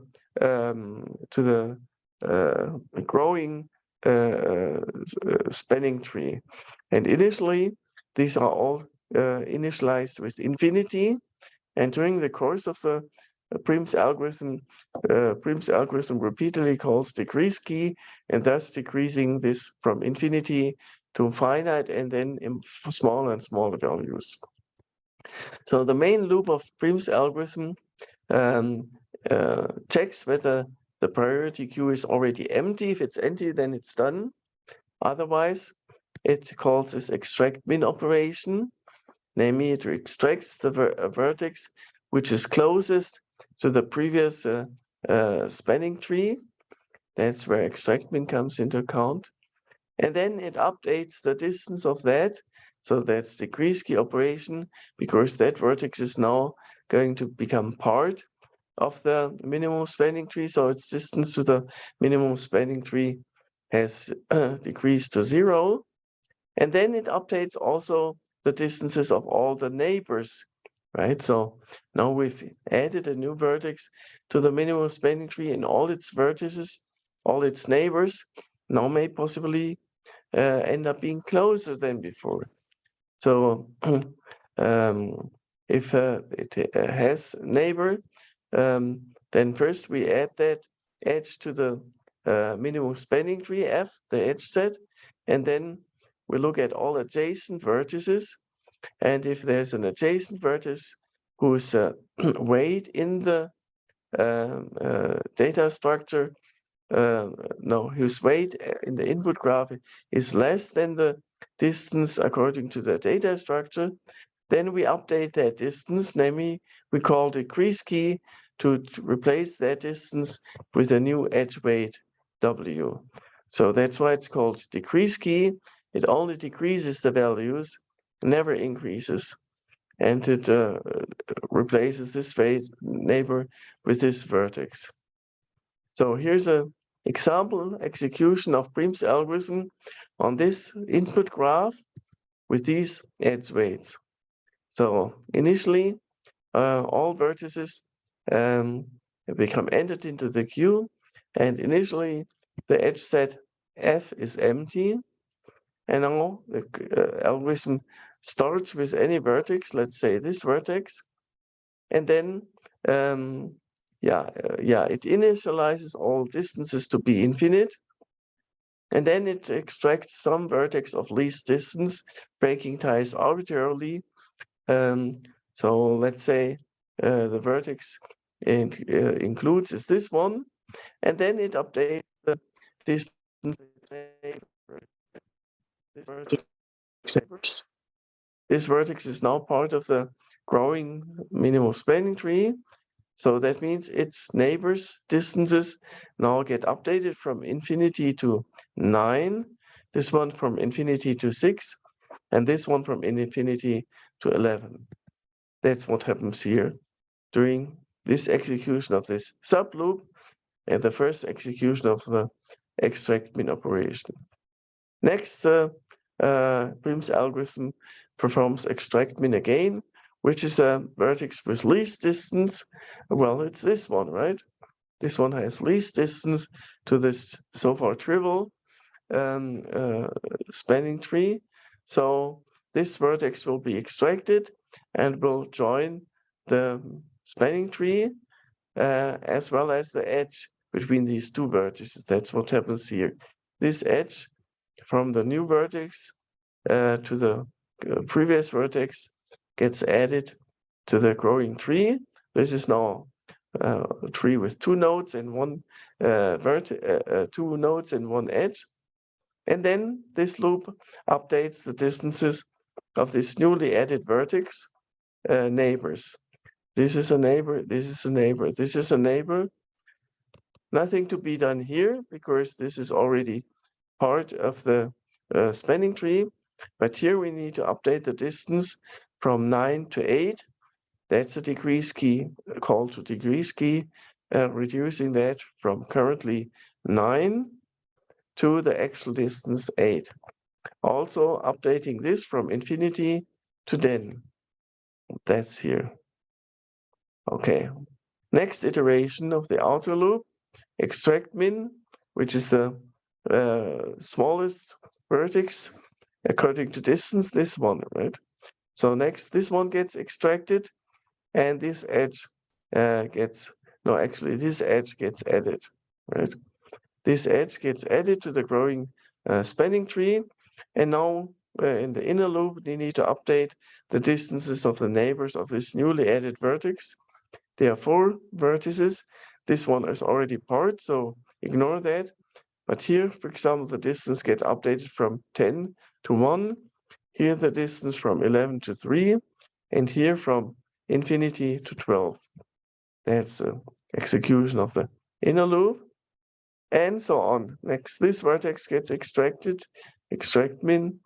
growing spanning tree. And initially, these are all initialized with infinity. And during the course of the Prim's algorithm repeatedly calls DecreaseKey, and thus decreasing this from infinity to finite, and then in smaller and smaller values. So the main loop of Prim's algorithm checks whether the priority queue is already empty. If it's empty, then it's done. Otherwise, it calls this ExtractMin operation. Namely, it extracts the vertex which is closest to the previous spanning tree. That's where ExtractMin comes into account. And then it updates the distance of that. So that's the DecreaseKey operation, because that vertex is now going to become part of the minimum spanning tree. So its distance to the minimum spanning tree has decreased to 0. And then it updates also the distances of all the neighbors, right? So now we've added a new vertex to the minimum spanning tree, and all its vertices, all its neighbors now may possibly end up being closer than before. So if it has neighbor, then first we add that edge to the minimum spanning tree F, the edge set, and then we look at all adjacent vertices. And if there's an adjacent vertex whose weight in the data structure, whose weight in the input graph is less than the distance according to the data structure, then we update that distance. Namely, we call DecreaseKey to replace that distance with a new edge weight W. So that's why it's called DecreaseKey. It only decreases the values, never increases. And it replaces this neighbor with this vertex. So here's an example execution of Prim's algorithm on this input graph with these edge weights. So initially, all vertices become entered into the queue, and initially the edge set F is empty. And now the algorithm starts with any vertex, let's say this vertex, and then it initializes all distances to be infinite, and then it extracts some vertex of least distance, breaking ties arbitrarily. So let's say the vertex includes is this one, and then it updates the distance. This vertex is now part of the growing minimum spanning tree. So that means its neighbors' distances now get updated from infinity to 9, this one from infinity to 6, and this one from infinity to 11. That's what happens here during this execution of this subloop and the first execution of the ExtractMin operation. Next, Prim's algorithm performs ExtractMin again, which is a vertex with least distance. Well, it's this one, right? This one has least distance to this so far trivial spanning tree. So this vertex will be extracted and will join the spanning tree as well as the edge between these two vertices. That's what happens here. This edge from the new vertex to the previous vertex gets added to the growing tree. This is now a tree with two nodes and one two nodes and one edge. And then this loop updates the distances of this newly added vertex neighbors. This is a neighbor, this is a neighbor, this is a neighbor. Nothing to be done here because this is already part of the spanning tree. But here we need to update the distance from 9 to 8. That's a DecreaseKey call to DecreaseKey, reducing that from currently 9 to the actual distance 8. Also updating this from infinity to 10. That's here. Okay. Next iteration of the outer loop, ExtractMin, which is the smallest vertex according to distance, this one, right? So next, this one gets extracted, and this edge this edge gets added, right? This edge gets added to the growing spanning tree, and now in the inner loop, we need to update the distances of the neighbors of this newly added vertex. There are 4 vertices. This one is already part, so ignore that. But here, for example, the distance gets updated from 10 to 1. Here, the distance from 11 to 3. And here from infinity to 12. That's the execution of the inner loop. And so on. Next, this vertex gets extracted, ExtractMin,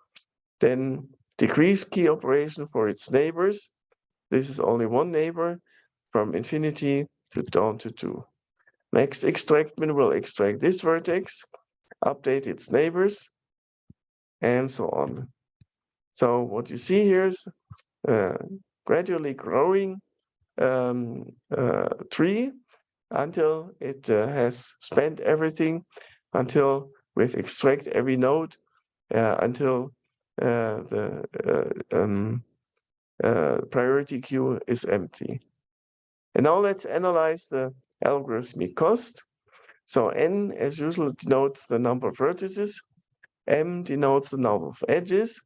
then DecreaseKey operation for its neighbors. This is only one neighbor from infinity to down to 2. Next, ExtractMin will extract this vertex, update its neighbors, and so on. So what you see here is gradually growing tree until it has spent everything, until we've extracted every node, until the priority queue is empty. And now let's analyze the algorithmic cost. So n, as usual, denotes the number of vertices, m denotes the number of edges,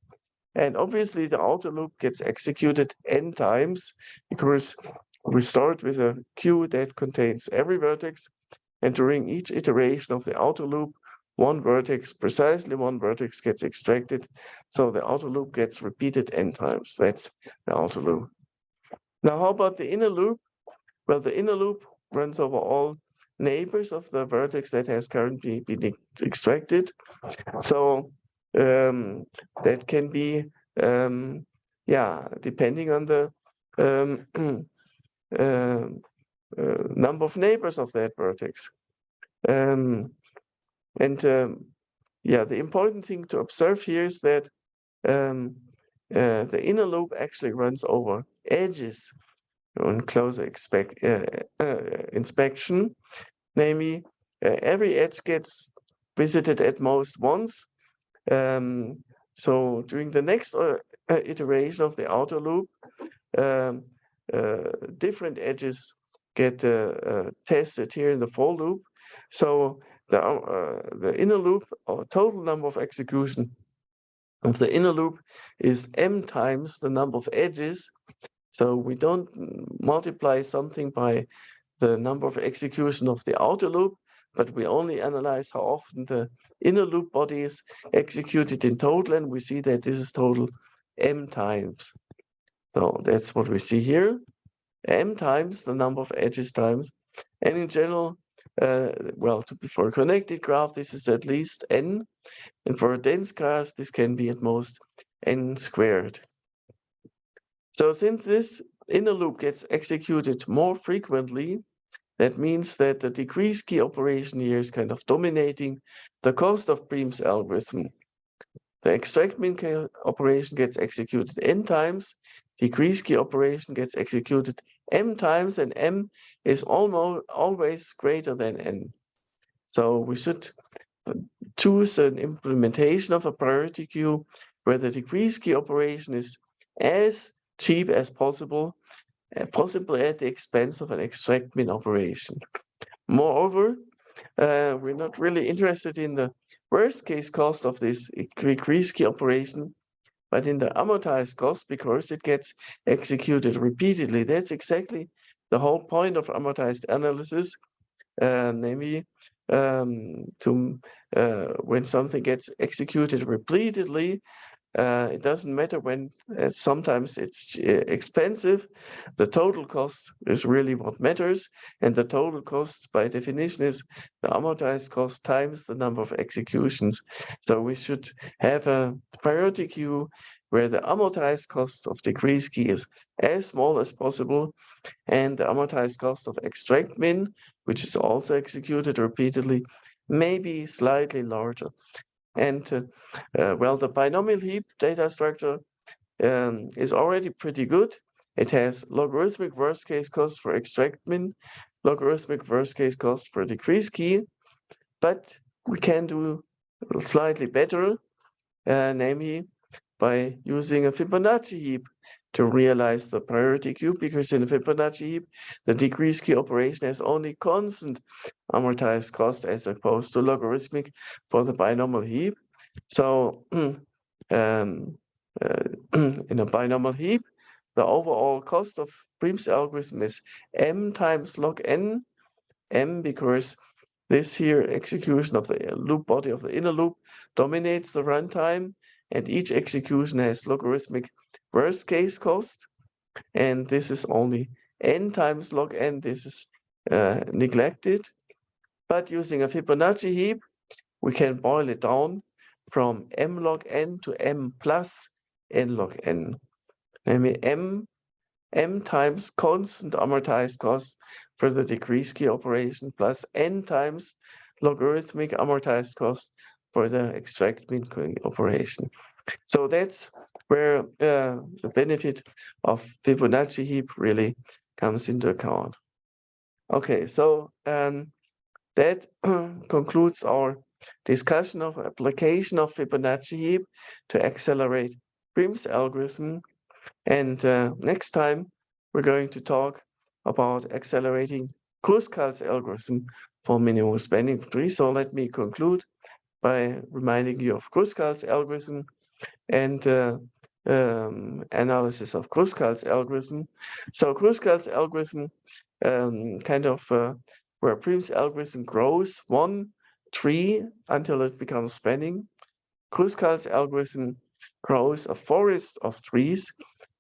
and obviously the outer loop gets executed n times because we start with a queue that contains every vertex, and during each iteration of the outer loop, precisely one vertex gets extracted, so the outer loop gets repeated n times. That's the outer loop. Now, how about the inner loop? Well, the inner loop runs over all neighbors of the vertex that has currently been extracted. So that can be, depending on the number of neighbors of that vertex. The important thing to observe here is that the inner loop actually runs over edges on closer inspection. Namely, every edge gets visited at most once. So during the next iteration of the outer loop, different edges get tested here in the for loop. So the inner loop, or total number of execution of the inner loop, is m times the number of edges. So we don't multiply something by the number of execution of the outer loop, but we only analyze how often the inner loop body is executed in total, and we see that this is total m times. So that's what we see here, m times the number of edges times. And in general, for a connected graph, this is at least n, and for a dense graph, this can be at most n squared. So since this inner loop gets executed more frequently, that means that the DecreaseKey operation here is kind of dominating the cost of Prim's algorithm. The ExtractMin operation gets executed n times, DecreaseKey operation gets executed m times, and m is almost always greater than n. So we should choose an implementation of a priority queue where the DecreaseKey operation is as cheap as possible, possibly at the expense of an ExtractMin operation. Moreover, we're not really interested in the worst case cost of this DecreaseKey operation, but in the amortized cost, because it gets executed repeatedly. That's exactly the whole point of amortized analysis, namely when something gets executed repeatedly, it doesn't matter when, sometimes it's expensive. The total cost is really what matters, and the total cost by definition is the amortized cost times the number of executions. So we should have a priority queue where the amortized cost of DecreaseKey is as small as possible, and the amortized cost of ExtractMin, which is also executed repeatedly, may be slightly larger. And the binomial heap data structure is already pretty good. It has logarithmic worst case cost for ExtractMin, logarithmic worst case cost for DecreaseKey, but we can do slightly better. Namely, by using a Fibonacci heap to realize the priority cube, because in a Fibonacci heap, the decrease key operation has only constant amortized cost as opposed to logarithmic for the binomial heap. So in a binomial heap, the overall cost of Prim's algorithm is m times log n, m because this here execution of the loop body of the inner loop dominates the runtime, and each execution has logarithmic worst case cost, and this is only n times log n. This is neglected, but using a Fibonacci heap, we can boil it down from m log n to m plus n log n. Namely, m times constant amortized cost for the decrease key operation plus n times logarithmic amortized cost for the ExtractMin operation. So that's where the benefit of Fibonacci heap really comes into account. Okay, so that concludes our discussion of application of Fibonacci heap to accelerate Prim's algorithm. And next time, we're going to talk about accelerating Kruskal's algorithm for minimum spanning tree. So let me conclude by reminding you of Kruskal's algorithm and analysis of Kruskal's algorithm. So Kruskal's algorithm where Prim's algorithm grows one tree until it becomes spanning. Kruskal's algorithm grows a forest of trees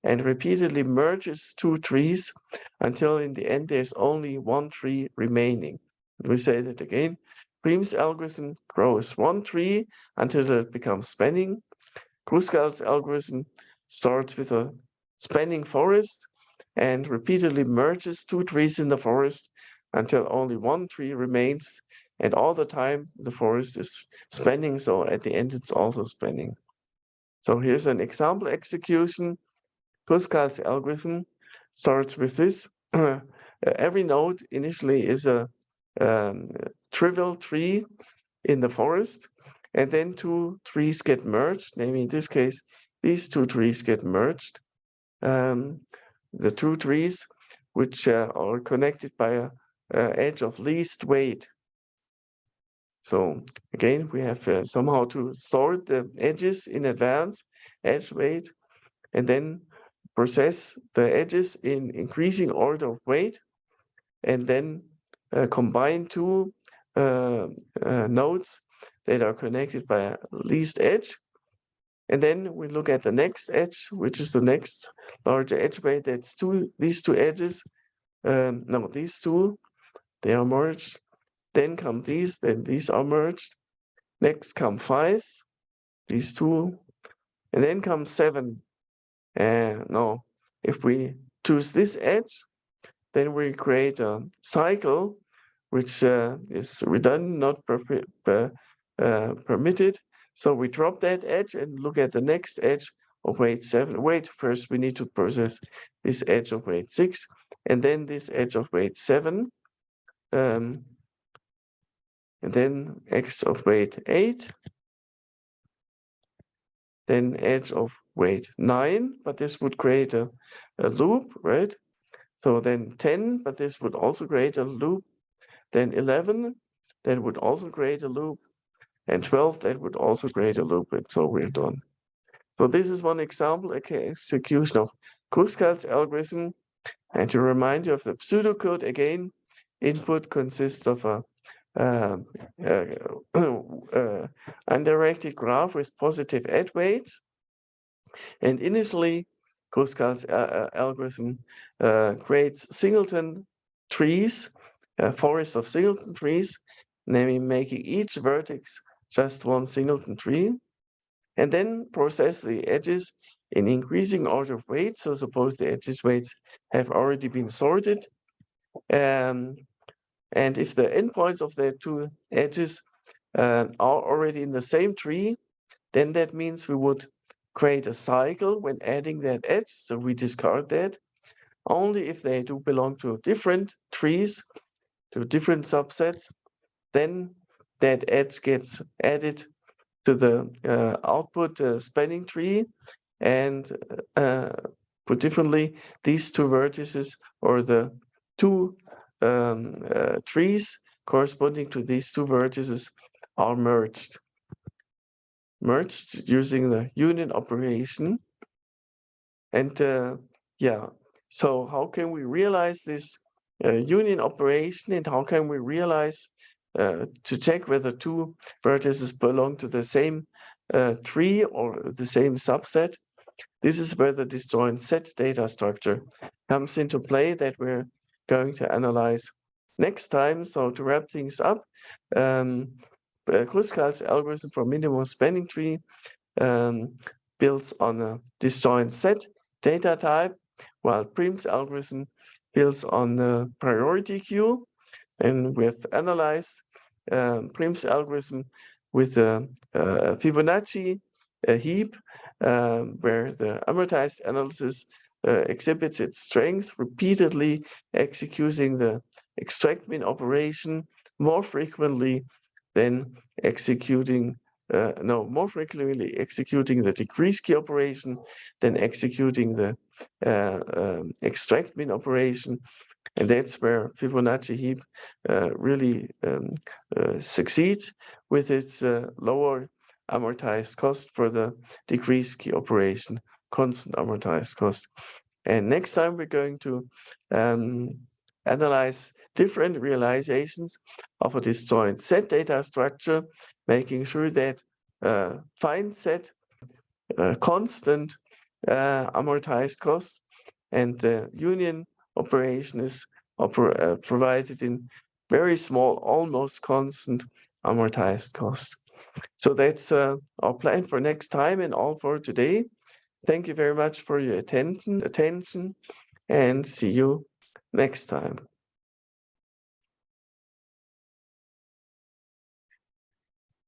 and repeatedly merges two trees until in the end there's only one tree remaining. We say that again. Prim's algorithm grows one tree until it becomes spanning. Kruskal's algorithm starts with a spanning forest and repeatedly merges two trees in the forest until only one tree remains, and all the time the forest is spanning, so at the end it's also spanning. So here's an example execution. Kruskal's algorithm starts with this. Every node initially is a trivial tree in the forest, and then two trees get merged. Namely, in this case, these two trees get merged. The two trees which are connected by a edge of least weight. So again, we have somehow to sort the edges in advance, edge weight, and then process the edges in increasing order of weight, and then combine two nodes that are connected by a least edge. And then we look at the next edge, which is the next larger edge weight. That's these two edges. No, these two, they are merged. Then come these, then these are merged. Next come 5, these two, and then come 7. No, if we choose this edge, then we create a cycle which is redundant, not permitted. So we drop that edge and look at the next edge of weight 7. Wait, first we need to process this edge of weight 6, and then this edge of weight 7, and then x of weight 8, then edge of weight 9, but this would create a loop, right? So then 10, but this would also create a loop. Then 11, that would also create a loop. And 12, that would also create a loop. And so we're done. So this is one example, execution of Kruskal's algorithm. And to remind you of the pseudocode again, input consists of a undirected graph with positive add weights. And initially, Kruskal's algorithm creates singleton trees, a forest of singleton trees, namely making each vertex just one singleton tree, and then process the edges in increasing order of weight. So suppose the edges weights have already been sorted. And if the endpoints of the two edges are already in the same tree, then that means we would create a cycle when adding that edge. So we discard that. Only if they do belong to different trees, to different subsets, then that edge gets added to the output spanning tree, and put differently, these two vertices, or the two trees corresponding to these two vertices, are merged using the union operation. And yeah, so how can we realize this union operation, and how can we realize to check whether two vertices belong to the same tree or the same subset? This is where the disjoint set data structure comes into play that we're going to analyze next time. So to wrap things up, Kruskal's algorithm for minimum spanning tree builds on a disjoint set data type, while Prim's algorithm builds on the priority queue. And we have analyzed Prim's algorithm with a Fibonacci heap, where the amortized analysis exhibits its strength, repeatedly executing the ExtractMin operation more frequently than executing more frequently executing the DecreaseKey operation than executing the ExtractMin operation. And that's where Fibonacci Heap really succeeds with its lower amortized cost for the DecreaseKey operation, constant amortized cost. And next time we're going to analyze different realizations of a disjoint set data structure, making sure that find set constant amortized cost, and the union operation is provided in very small, almost constant amortized cost. So that's our plan for next time and all for today. Thank you very much for your attention, and see you next time.